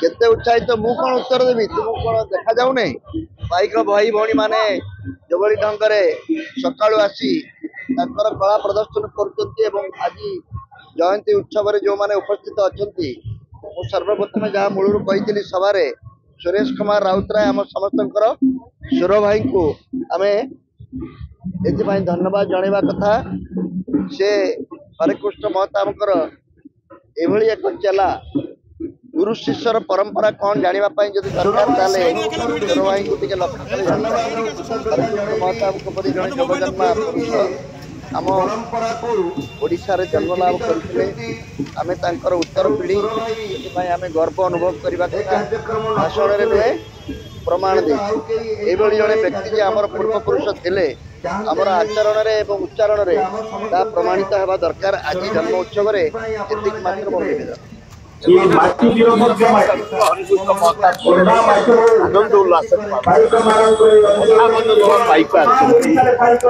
केते उत्साहित मु कौन उत्तर देवी तुम कौन देखा जाऊ नहीं बाइक भाई भौणी माने जो ढंग से सकाळु आसी ताकर कला प्रदर्शन करुछंती एवं आज जयंती उत्सव रे जो माने उपस्थित अछंती मु सर्वप्रथम जहाँ मूलरू कही सभा सुरेश कुमार राउतराय आम समस्त सुर भाई को आमे एथि धन्यवाद जनवा कथा से हरेकृष्ण महताबकर एभली एक चला गुरु शिष्यर परंपरा कौन जानापी जब दरकार सुर भाई को लक्ष्य महताब जन जगजन्मा पुरुष आम ओडिशा रे जन्म लाभ करते आम उत्तर पीढ़ी से आम गर्व अनुभव करने भाषण नुहे प्रमाण दे जड़े व्यक्ति जे आमर पूर्वपुरुष थे आमर आचरण एवं उच्चारण प्रमाणित होगा दरकार आज जन्म उत्सव मात्र मोर निवेदन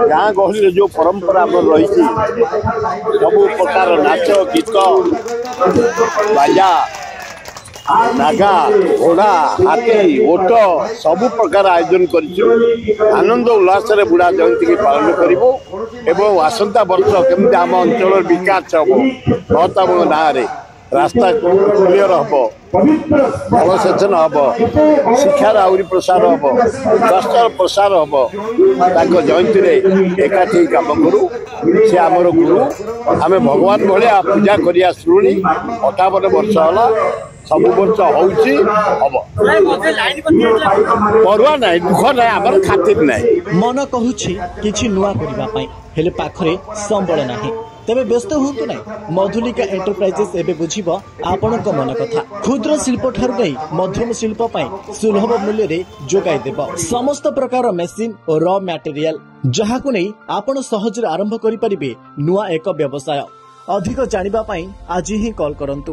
गाँ गहली जो परंपरा रही सब प्रकार नाच गीत बाजा नागा घोड़ा हाथी ओट सबु प्रकार आयोजन कर आनंद उल्लास बुढ़ा जयंती की पालन करूँ आसंता वर्ष केमती आम अंचल विकास हम महताब ना रास्ता क्लियर हम जलसेचन हम शिक्षार आहरी प्रसार हम स्वास्थ्य प्रसार हम जयंती एकाठी कम करूँ सी आमर गुरु आम भगवान भाया पूजा कर 58 वर्ष है सब वर्ष हम परुआ ना दुख ना आम खातिर ना मन कहूँ नुआ करने हेले पाखरे संबल नाही तेबे व्यस्त हुंतु नहीं मधुलिका एंटरप्राइजेस एबे बुझिबो आपनक मन कथा क्षुद्र शिल्प ठार गई मध्यम शिल्प पई सुलभ मूल्य रे जोगाई देबो समस्त प्रकार मेसिन और रॉ मटेरियल जहा को नहीं आपण सहज रे आरंभ करि परिबे नुआ एक व्यवसाय अधिक जानिबा पई आज ही कॉल करंतु।